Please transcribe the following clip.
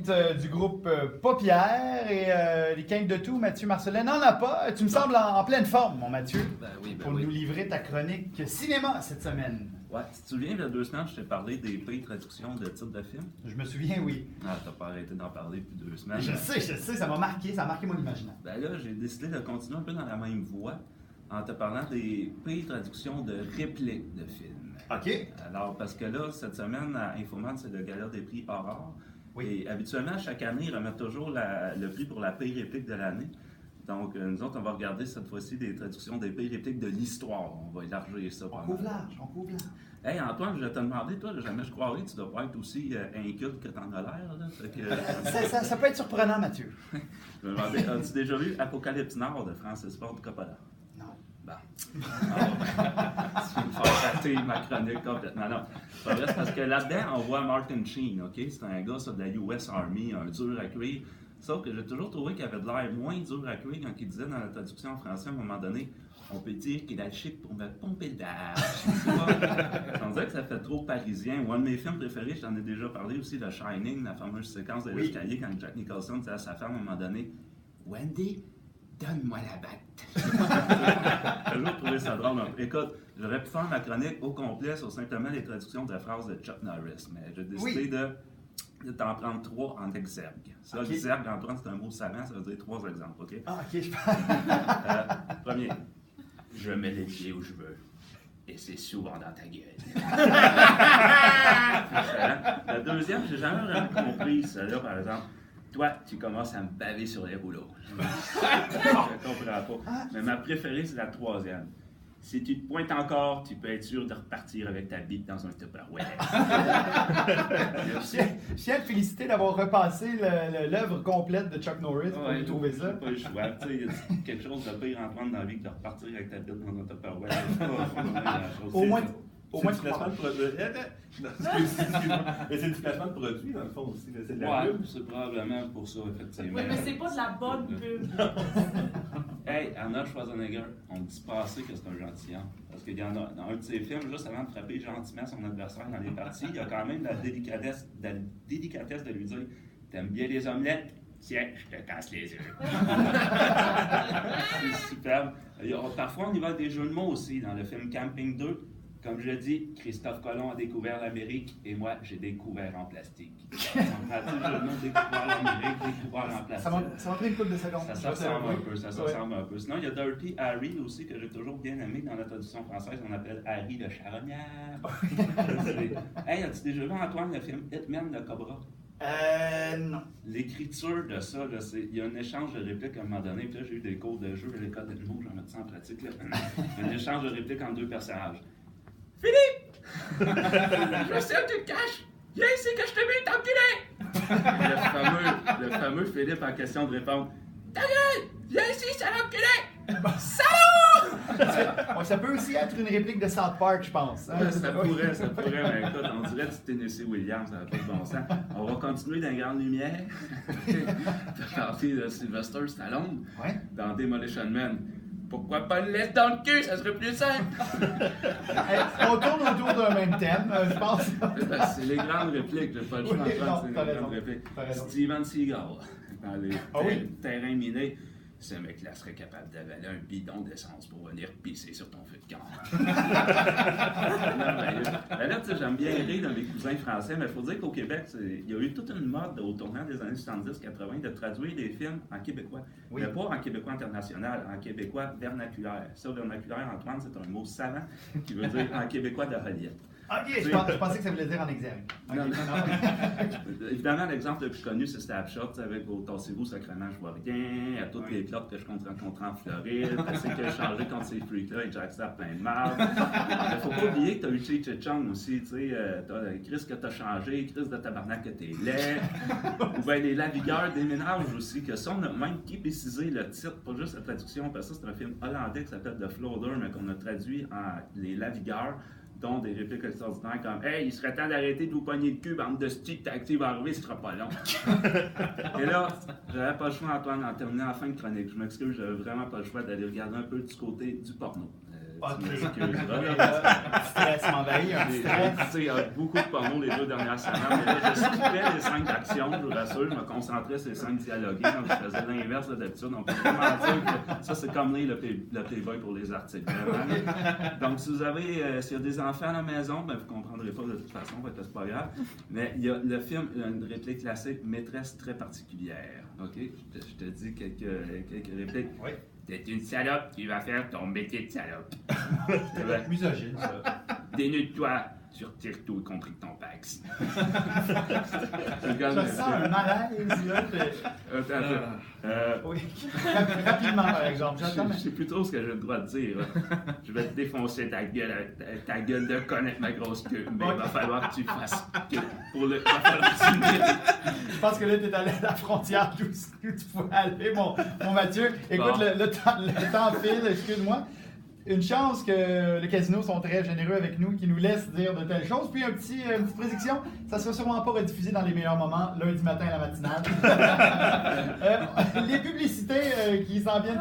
quinte du groupe Paupières et les quintes de tout, Mathieu Marcelin n'en a pas. Tu me sembles en pleine forme, mon Mathieu, pour nous livrer ta chronique cinéma cette semaine. Ouais, si tu te souviens, il y a 2 semaines, je t'ai parlé des prix de traduction de titres de films. Je me souviens, oui. Ah, t'as pas arrêté d'en parler depuis 2 semaines. Je sais, ça m'a marqué, ça a marqué mon imaginaire. Ben là, j'ai décidé de continuer un peu dans la même voie en te parlant des prix de traduction de répliques de films. OK. Alors, parce que là, cette semaine, à Infoman, c'est le gala des prix Aurore. Oui. Et habituellement, chaque année, ils remettent toujours le prix pour la pire réplique de l'année. Donc, nous autres, on va regarder cette fois-ci des traductions des pires répliques de l'histoire. On va élargir ça. On couvre large. Hey, Antoine, je vais te demander, toi, jamais je croirais que tu dois pas être aussi inculte que t'en as l'air. Là. Fait que, ça peut être surprenant, Mathieu. je me demandais, as-tu déjà vu Apocalypse Now de Francis Ford Coppola? Non. Bon. Tu vas me faire rater ma chronique complètement. Non, c'est pas vrai, c'est parce que là-dedans, on voit Martin Sheen, OK? C'est un gars ça, de la US Army, un dur à cuire. Sauf que j'ai toujours trouvé qu'il avait de l'air moins dur à cuire quand il disait dans la traduction en français à un moment donné, on peut dire qu'il a le chic pour me pomper le dash. On dirait que ça fait trop parisien. Ou un de mes films préférés, je t'en ai déjà parlé aussi, The Shining, la fameuse séquence de l'escalier quand Jack Nicholson dit à sa femme à un moment donné, Wendy, donne-moi la batte. J'ai toujours trouvé ça drôle. Écoute, j'aurais pu faire ma chronique au complet sur simplement les traductions de phrases de Chuck Norris, mais j'ai décidé de t'en prendre 3 en exergue. Ça, l'exergue, Antoine, c'est un mot savant, ça veut dire 3 exemples, OK? Ah, OK, je parle. Premier, je mets les pieds où je veux. Et c'est souvent dans ta gueule. Le deuxième, j'ai jamais vraiment compris celle-là, par exemple. Toi, tu commences à me baver sur les rouleaux. Je comprends pas. Mais ma préférée, c'est la troisième. Si tu te pointes encore, tu peux être sûr de repartir avec ta bite dans un Tupperware. Je tiens à te féliciter d'avoir repassé l'œuvre complète de Chuck Norris pour nous trouver ça. Pas le choix. Tu sais, il y a quelque chose de pire Antoine dans la vie que de repartir avec ta bite dans un Tupperware. Au moins, c'est du placement de produit. Excuse-moi. Mais c'est du placement de produit, dans le fond, aussi. C'est de la pub. C'est probablement pour ça, effectivement. Oui, mais c'est pas de la bonne pub. Hey, Arnold Schwarzenegger, on dit passer que c'est un gentilhomme. Parce qu'il y en a dans un de ses films, juste avant de frapper gentiment son adversaire dans les parties, il y a quand même la délicatesse de lui dire T'aimes bien les omelettes? Tiens, je te casse les yeux. C'est superbe. Parfois, on y va avec des jeux de mots aussi dans le film Camping 2. Comme je l'ai dit, Christophe Colomb a découvert l'Amérique et moi, j'ai découvert en plastique. On a toujours découvert l'Amérique, découvert en plastique. Ça m'a pris une couple de secondes. Ça ressemble un peu, Sinon, il y a Dirty Harry aussi, que j'ai toujours bien aimé dans la traduction française. On appelle Harry le charognard. Hey, as-tu déjà vu, Antoine, le film Hitman de Cobra? Non. L'écriture de ça, il y a un échange de répliques à un moment donné. Puis là, j'ai eu des cours de jeu à l'école de l'humour, je vais mettre ça en pratique. Là. Un échange de répliques entre 2 personnages. Philippe! Je sais où tu te caches! Viens ici que je te mets t'enculer! Le fameux Philippe en question de répondre Ta gueule! Viens ici, sale enculé! Salaud! Ça peut aussi être une réplique de South Park, je pense. Ouais, ça pourrait, mais écoute, on dirait du Tennessee Williams, ça n'a pas de bon sens. On va continuer dans les grandes lumières. T'as parlé de Sylvester Stallone dans Demolition Man. Pourquoi pas une laisse dans le cul, ça serait plus simple! On tourne autour d'un même thème, je pense. C'est les grandes répliques, j'ai pas le choix d'entendre, c'est les grandes répliques. Steven Seagal, dans les terrains minés. Ce mec-là serait capable d'avaler un bidon d'essence pour venir pisser sur ton feu de camp. Là, tu sais, j'aime bien rire de mes cousins français, mais il faut dire qu'au Québec, il y a eu toute une mode au tournant des années 70-80 de traduire des films en québécois. Mais pas en québécois international, en québécois vernaculaire. Ça, vernaculaire, Antoine, c'est un mot savant qui veut dire en québécois de relief. OK, je pensais que ça voulait dire en exergue. Okay. Non. Évidemment, l'exemple le plus connu, c'est Snapshot, avec « Tassez-vous, sacrément, je vois rien », à toutes les clopes que je rencontre en Floride, c'est que j'ai changé contre ces freaks-là et Jack Stapp plein de marde. Il faut pas oublier que tu as eu Cheech et Chong aussi, tu sais, Chris que t'as changé, Chris de tabarnak que t'es laid, ou bien les Lavigueurs déménagent aussi, que ça, on a même qui précisé le titre, pas juste la traduction, parce que ça, c'est un film hollandais qui s'appelle The Floater, mais qu'on a traduit en Les Lavigueurs, dont des répliques extraordinaires comme « Hey, il serait temps d'arrêter de vous pogner le cul, bande de stick, t'actives va arriver, ce sera pas long. » Et là, j'avais pas le choix, Antoine, en terminant en fin de chronique. Je m'excuse, j'avais vraiment pas le choix d'aller regarder un peu du côté du porno. tu m'excuseras. Stress m'envahit, un petit stress. Il y a beaucoup de porno les 2 dernières semaines. Mais là, je skippais les scènes d'action, je vous rassure. Je me concentrais sur les scènes dialoguées. Donc, je faisais l'inverse de d'habitude. On peut vraiment dire que ça, c'est comme le Playboy pour les articles. Vraiment. Donc, si vous avez, s'il y a des enfants à la maison, ben, vous ne comprendrez pas de toute façon, c'est pas grave. Mais il y a le film, une réplique classique, maîtresse très particulière. OK? Je te dis quelques répliques. Oui. T'es une salope, tu vas faire ton métier de salope. Misogyne, ça. Dénude-toi, surtire tout, y compris ton pax. Je sens un malaise, là. Oui. Rapidement, par exemple. Je sais plus trop ce que j'ai le droit de dire. Je vais te défoncer ta gueule de con avec ma grosse queue. Mais il va falloir que tu fasses pour le. Je pense que là, tu es allé à la frontière d'où tu pouvais aller, mon Mathieu. Écoute, bon. le temps file, excuse-moi. Une chance que les casinos sont très généreux avec nous, qui nous laissent dire de telles choses. Puis une petite prédiction, ça ne sera sûrement pas rediffusé dans les meilleurs moments, lundi matin à la matinale. Les publicités qui s'en viennent.